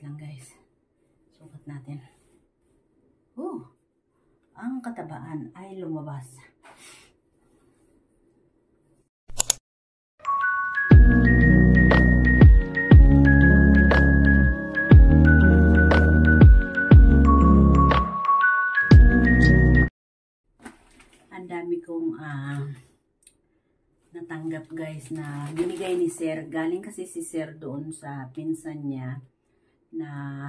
lang guys. Sukat natin. Ang katabaan ay lumabas. Ang dami kong natanggap guys na binigay ni Sir. Galing kasi si Sir doon sa pinsan niya na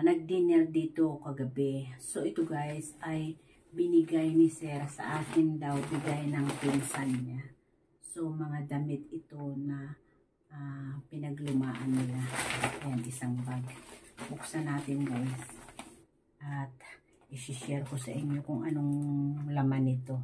nag-dinner dito kagabi. So ito guys ay binigay ni Sir sa akin daw, bigay ng pinsan niya. So mga damit ito na pinaglumaan nila. Ayan, isang bag. Buksan natin guys. At i-share ko sa inyo kung anong laman nito.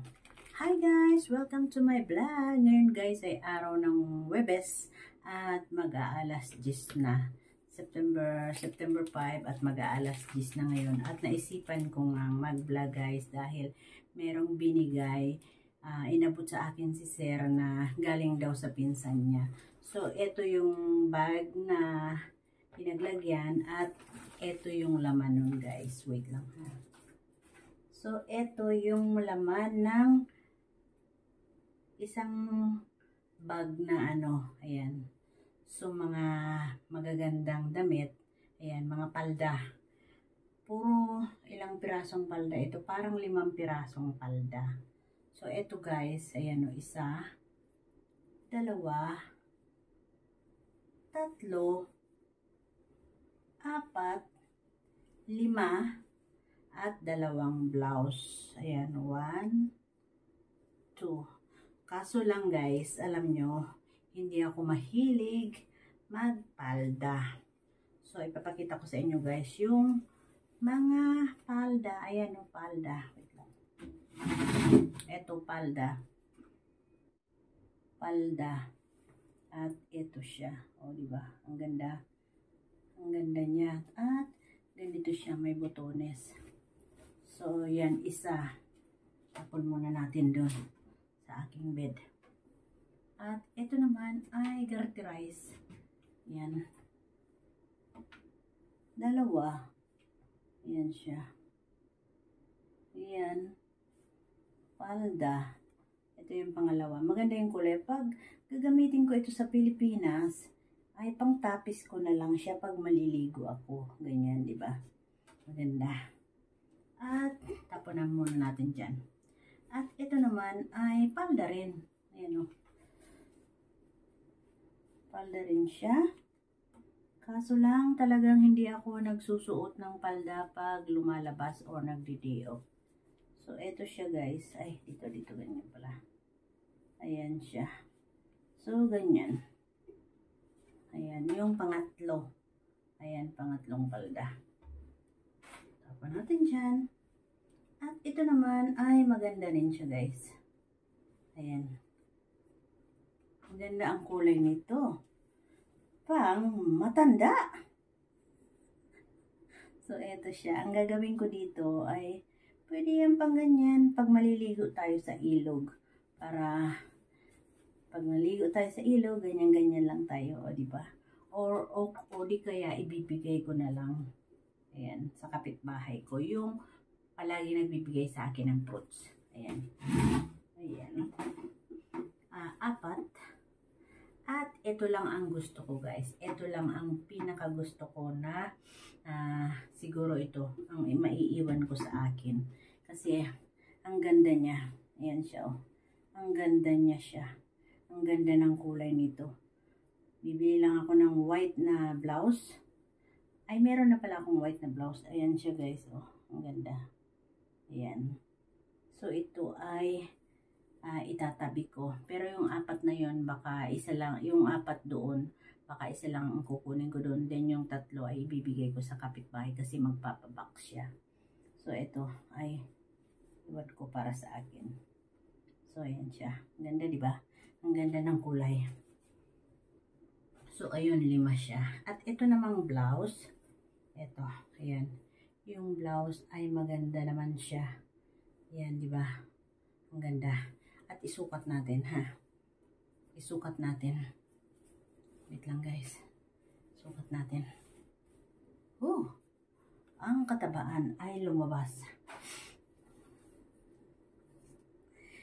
Hi guys! Welcome to my vlog. Ngayon guys ay araw ng Webes at mag-aalas 10 na. September 5 at mag-aalas 10 na ngayon. At naisipan ko nga mag-vlog guys dahil merong binigay, inabot sa akin si Sir na galing daw sa pinsan niya. So ito yung bag na pinaglagyan at ito yung laman nun guys. Wait lang ha. So ito yung laman ng isang bag na ayan. So, mga magagandang damit. Ayan, mga palda. Puro ilang pirasong palda. Ito parang 5 pirasong palda. So, ito guys. Ayan o, 1, 2, 3, 4, 5, at 2 blouse. Ayan, 1, 2. Kaso lang guys, alam nyo, hindi ako mahilig magpalda. So, ipapakita ko sa inyo guys yung mga palda. Ayan o, palda. Wait lang. Ito, palda. Palda. At ito siya. O, diba? Ang ganda. Ang ganda niya. At ganito siya, may botones. So, yan, isa. Tapon muna natin doon sa aking bed. At ito naman ay garterize. Yan. 2. Yan siya. Yan. Palda. Ito yung pangalawa. Maganda yung kulay. Pag gagamitin ko ito sa Pilipinas, ay pang-tapis ko na lang siya pag maliligo ako. Ganyan, di ba? Maganda. At tapunan muna natin dyan. At ito naman ay palda rin. Ayan o. Palda rin siya. Kaso lang talagang hindi ako nagsusuot ng palda pag lumalabas o nagdi-day off. So, ito siya guys. Ay, dito, ganyan pala. Ayan siya. So, ganyan. Ayan, yung pangatlo. Ayan, pangatlong palda. Tapos natin dyan. At ito naman ay maganda rin siya guys. Ayan. Maganda ang kulay nito. Pang matanda. So, eto siya. Ang gagawin ko dito ay pwede yan pang ganyan pag maliligo tayo sa ilog. Para pag maligo tayo sa ilog, ganyan-ganyan lang tayo. O, diba? O di kaya ibibigay ko na lang. Ayan, sa kapitbahay ko. Yung palagi nagbibigay sa akin ng fruits. Ayan. Ayan. 4. At ito lang ang gusto ko guys. Ito lang ang pinaka gusto ko na siguro ito ang maiiwan ko sa akin. Kasi ang ganda niya. Ayan siya oh. Ang ganda niya siya. Ang ganda ng kulay nito. Bibili lang ako ng white na blouse. Ay meron na pala akong white na blouse. Ayan siya guys oh. Ang ganda. Ayan. So ito ay itatabi ko. Pero yung 4 na yon baka isa lang, yung 4 doon, baka isa lang ang kukunin ko doon. Then yung 3 ay ibibigay ko sa kapitbahay kasi magpapabox siya. So ito ay iwan ko para sa akin. So ayan siya. Ganda diba? Ang ganda ng kulay. So ayun, 5 siya. At ito namang blouse. Ito, ayan. Yung blouse ay maganda naman siya. Ayan diba? Ang ganda. At isukat natin ha. Isukat natin. Wait lang guys. Sukat natin. Ang katabaan ay lumabas.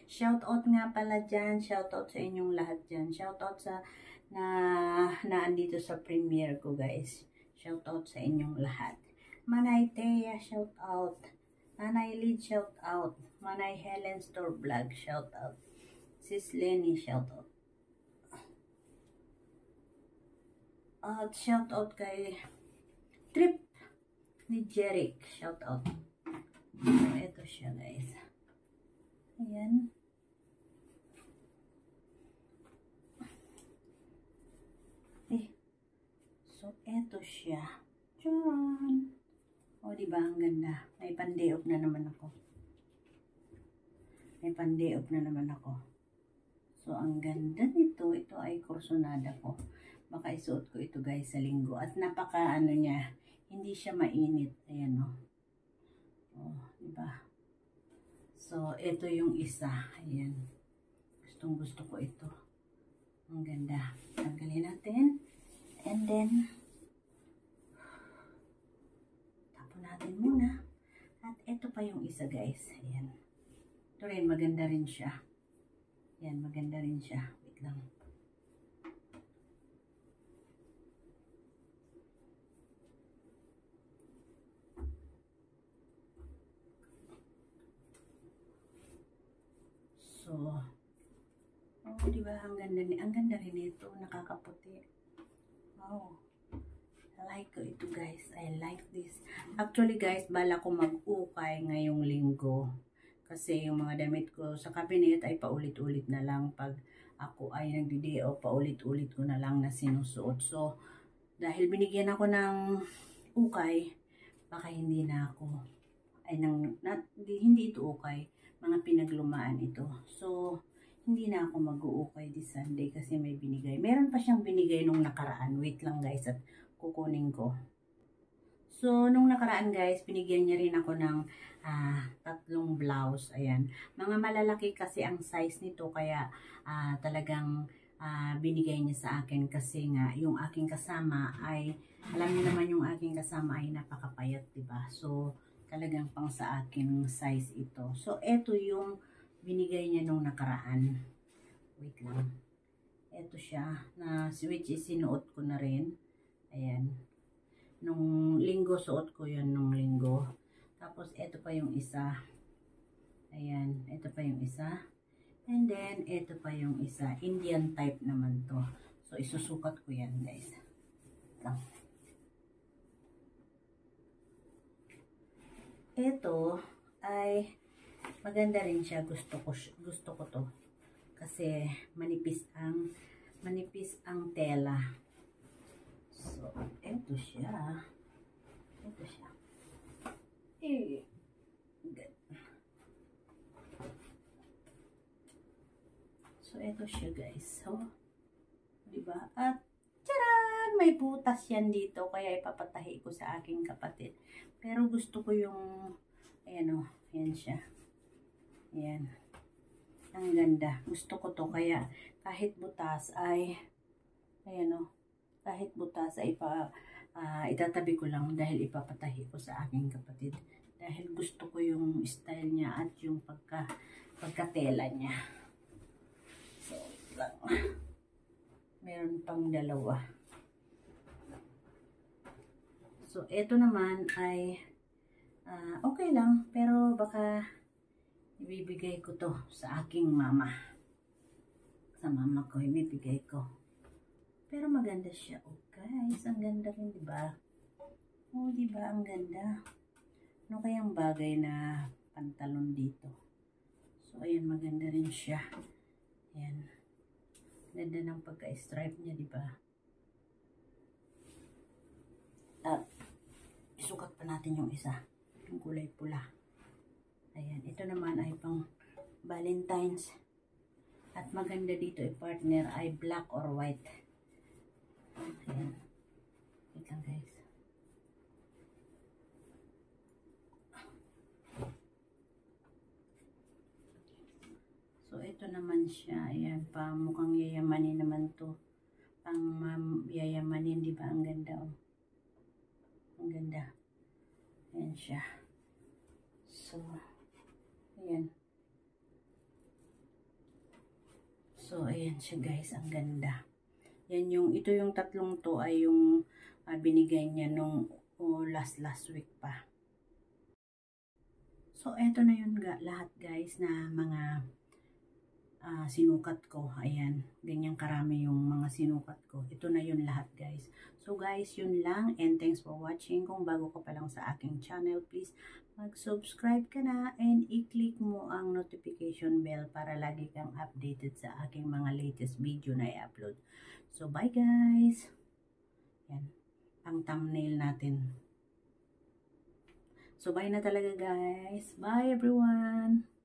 Shoutout nga pala dyan. Shoutout sa inyong lahat dyan. Shoutout sa na andito sa premiere ko, guys. Shoutout sa inyong lahat. Manay Thea, shoutout. Nanay Lid, shoutout. Manay Helen Store Vlog, shoutout. Sis Lenny, shoutout. At shoutout kay Trip ni Jeric, shoutout. So, ito siya, guys. Ayan. So, ito siya. Tcharan! O, diba? Ang ganda. May pandeop na naman ako. So, ang ganda nito. Ito ay kursonada ko. Baka isuot ko ito, guys, sa linggo. At napaka, niya, hindi siya mainit. Ayan, o. Diba? So, ito yung isa. Ayan. Gustong gusto ko ito. Ang ganda. Tanggalin natin. And then, tapon natin muna. At ito pa yung isa, guys. Ayan. Ito rin, maganda rin siya. Ayan, maganda rin siya. Wait lang. So, diba? Ang ganda rin ito. Nakakaputi. Wow. I like ito, guys. I like this. Actually, guys, bala ko mag-ukay ngayong linggo. Kasi yung mga damit ko sa cabinet ay paulit-ulit na lang. Pag ako ay nagdideo, paulit-ulit ko na lang na sinusuot. So, dahil binigyan ako ng ukay, baka hindi na ako. Hindi ito ukay. Mga pinaglumaan ito. So, hindi na ako mag-uukay this Sunday kasi may binigay. Meron pa siyang binigay nung nakaraan. Wait lang, guys, at kukunin ko. So, nung nakaraan, guys, binigyan niya rin ako ng 3 blouse. Ayan. Mga malalaki kasi ang size nito kaya talagang binigay niya sa akin kasi nga yung aking kasama ay, alam niyo naman yung aking kasama ay napakapayat, diba? So, talagang pang sa akin size ito. So, eto yung binigay niya nung nakaraan. Wait lang. Eto siya, which is sinuot ko na rin. Ayan. Nung linggo, suot ko yun nung linggo. Tapos, eto pa yung isa. Ayan. Eto pa yung isa. And then, eto pa yung isa. Indian type naman to. So, isusukat ko yan, guys. Ito ay maganda rin siya. Gusto ko to. Kasi manipis ang tela. So, ito siya. Good. So, ito siya, guys. So, diba? At, tcharan! May butas yan dito. Kaya ipapatahi ko sa aking kapatid. Pero gusto ko yung, ayan o. Ayan siya. Ayan. Ang ganda. Gusto ko to. Kaya, kahit butas ay, ayan o. Kahit butas ay itatabi ko lang dahil ipapatahi ko sa aking kapatid. Dahil gusto ko yung style niya at yung pagkatela niya. So, lang. Meron pang dalawa. So, ito naman ay okay lang. Pero baka ibibigay ko to sa aking mama. Sa mama ko, ibibigay ko. Pero maganda siya. Oh, guys, ang ganda rin, diba? Oh, diba? Ang ganda. Ano kayang bagay na pantalon dito? So, ayan, maganda rin siya. Ayan. Ganda ng pagka-stripe niya, diba? At, isukat pa natin yung isa. Yung kulay pula. Ayan. Ito naman ay pang Valentine's. At maganda dito, partner ay black or white. Ayan. Wait lang, guys. So, ito naman siya. Ayan, mukhang yayamanin naman to. Pang yayamanin, di ba? Ang ganda, oh. Ang ganda. Ayan siya. So, ayan. So, ayan siya guys. Ang ganda. Yan ito yung tatlong to ay yung binigay niya nung last week pa. So, eto na yun lahat guys na mga sinukat ko. Ayan, ganyan karami yung mga sinukat ko. Ito na yun lahat guys. So guys, yun lang and thanks for watching. Kung bago ka pa lang sa aking channel, please mag-subscribe ka na and i-click mo ang notification bell para lagi kang updated sa aking mga latest video na i-upload. So bye guys! Yan, ang thumbnail natin. So bye na talaga guys. Bye everyone!